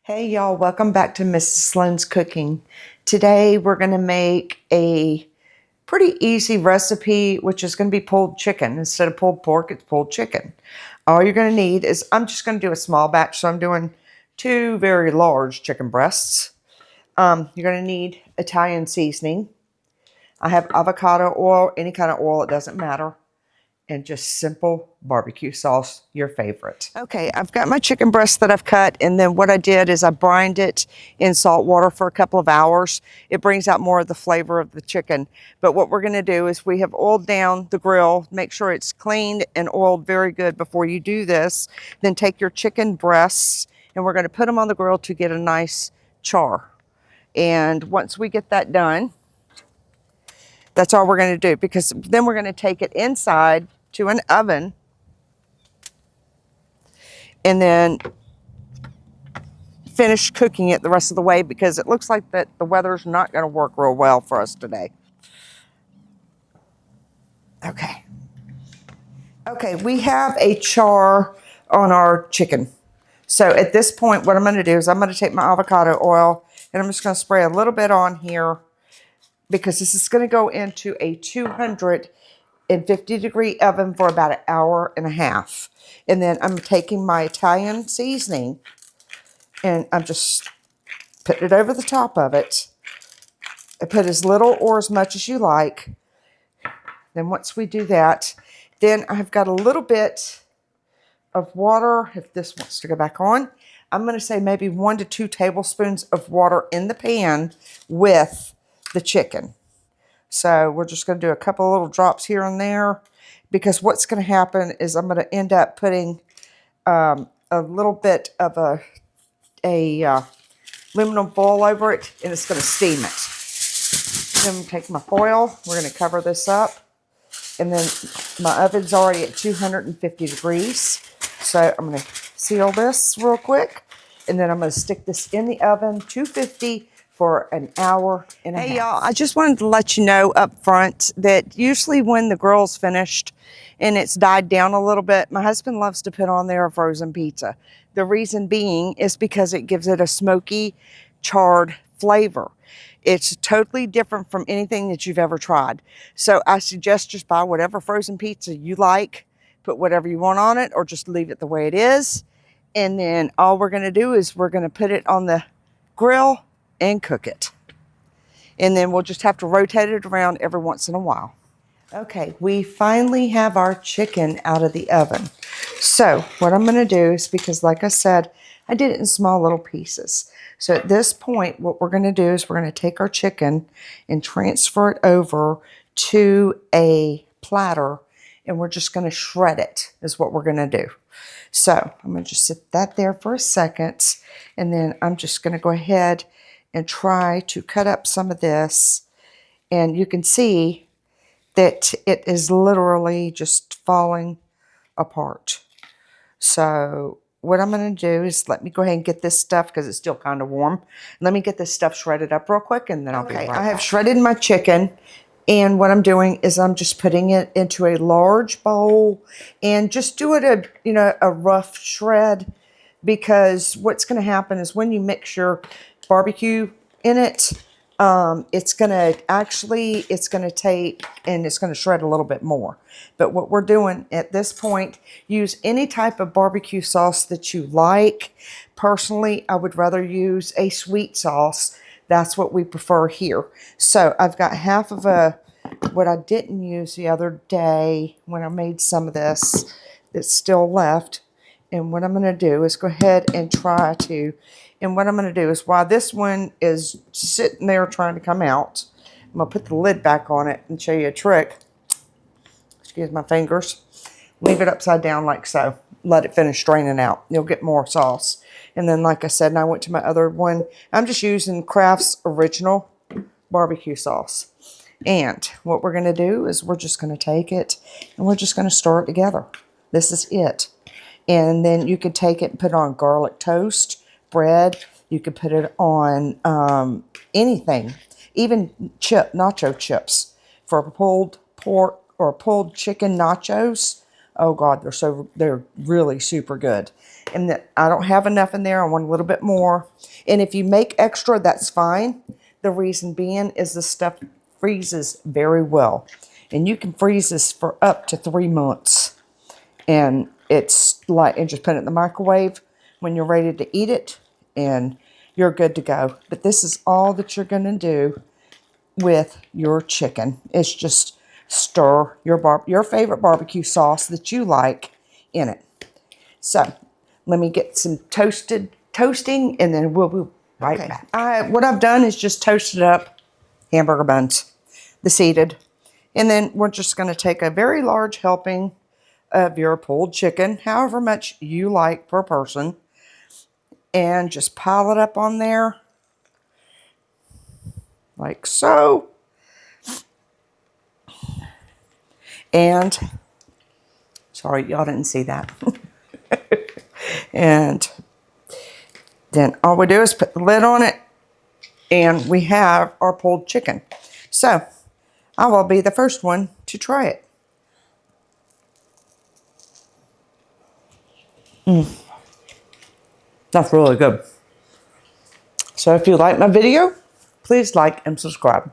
Hey y'all, welcome back to Mrs. Sloan's Cooking. Today we're going to make a pretty easy recipe, which is going to be pulled chicken. Instead of pulled pork, it's pulled chicken. All you're going to need is, I'm just going to do a small batch, so I'm doing 2 very large chicken breasts. You're going to need Italian seasoning. I have avocado oil, any kind of oil, it doesn't matter. And just simple barbecue sauce, your favorite. Okay, I've got my chicken breast that I've cut, and then what I did is I brined it in salt water for a couple of hours. It brings out more of the flavor of the chicken. But what we're gonna do is we have oiled down the grill, make sure it's cleaned and oiled very good before you do this. Then take your chicken breasts and we're gonna put them on the grill to get a nice char. And once we get that done, that's all we're gonna do, because then we're gonna take it inside to an oven and then finish cooking it the rest of the way, because it looks like that the weather's not going to work real well for us today. Okay, we have a char on our chicken. So at this point, what I'm going to do is I'm going to take my avocado oil and I'm just going to spray a little bit on here, because this is going to go into a 250-degree oven for about 1.5 hours. And then I'm taking my Italian seasoning and I'm just putting it over the top of it. I put as little or as much as you like. Then once we do that, then I've got a little bit of water. If this wants to go back on, I'm going to say maybe 1 to 2 tablespoons of water in the pan with the chicken. So we're just going to do a couple of little drops here and there, because what's going to happen is I'm going to end up putting a little bit of a aluminum foil over it, and it's going to steam it. Then I'm going to take my foil. We're going to cover this up. And then my oven's already at 250 degrees. So I'm going to seal this real quick. And then I'm going to stick this in the oven, 250 for 1.5 hours. Hey y'all, I just wanted to let you know up front that usually when the grill's finished and it's died down a little bit, my husband loves to put on there a frozen pizza. The reason being is because it gives it a smoky, charred flavor. It's totally different from anything that you've ever tried. So I suggest just buy whatever frozen pizza you like, put whatever you want on it, or just leave it the way it is. And then all we're going to do is we're going to put it on the grill and cook it. And then we'll just have to rotate it around every once in a while. Okay, we finally have our chicken out of the oven. So what I'm going to do is, because like I said, I did it in small little pieces. So at this point, what we're going to do is we're going to take our chicken and transfer it over to a platter, and we're just going to shred it, is what we're going to do. So I'm going to just sit that there for a second, and then I'm just going to go ahead and try to cut up some of this. And you can see that it is literally just falling apart. So what I'm going to do is let me go ahead and get this stuff, because it's still kind of warm. Let me get this stuff shredded up real quick, and then I'll be right back. I have shredded my chicken, and what I'm doing is I'm just putting it into a large bowl and just do it a rough shred, because what's going to happen is when you mix your barbecue in it, it's going to take and it's going to shred a little bit more. But what we're doing at this point, use any type of barbecue sauce that you like. Personally, I would rather use a sweet sauce. That's what we prefer here. So I've got half of what I didn't use the other day when I made some of this that's still left. And what I'm going to do is go ahead and and what I'm going to do is, while this one is sitting there trying to come out, I'm going to put the lid back on it and show you a trick. Excuse my fingers. Leave it upside down like so. Let it finish draining out. You'll get more sauce. And then, like I said, and I went to my other one, I'm just using Kraft's original barbecue sauce. And what we're going to do is we're just going to take it and we're just going to stir it together. This is it. And then you could take it and put it on garlic toast, bread. You could put it on anything, even nacho chips for pulled pork or pulled chicken nachos. Oh God, they're really super good. And I don't have enough in there. I want a little bit more. And if you make extra, that's fine. The reason being is the stuff freezes very well. And you can freeze this for up to 3 months. And it's like, and just put it in the microwave when you're ready to eat it, and you're good to go. But this is all that you're going to do with your chicken. It's just stir your favorite barbecue sauce that you like in it. So let me get some toasting, and then we'll be right back. What I've done is just toasted up hamburger buns, the seeded. And then we're just going to take a very large helping of your pulled chicken, however much you like per person, and just pile it up on there like so. And sorry, y'all didn't see that. And then all we do is put the lid on it, and we have our pulled chicken. So I will be the first one to try it. That's really good. So if you like my video, please like and subscribe.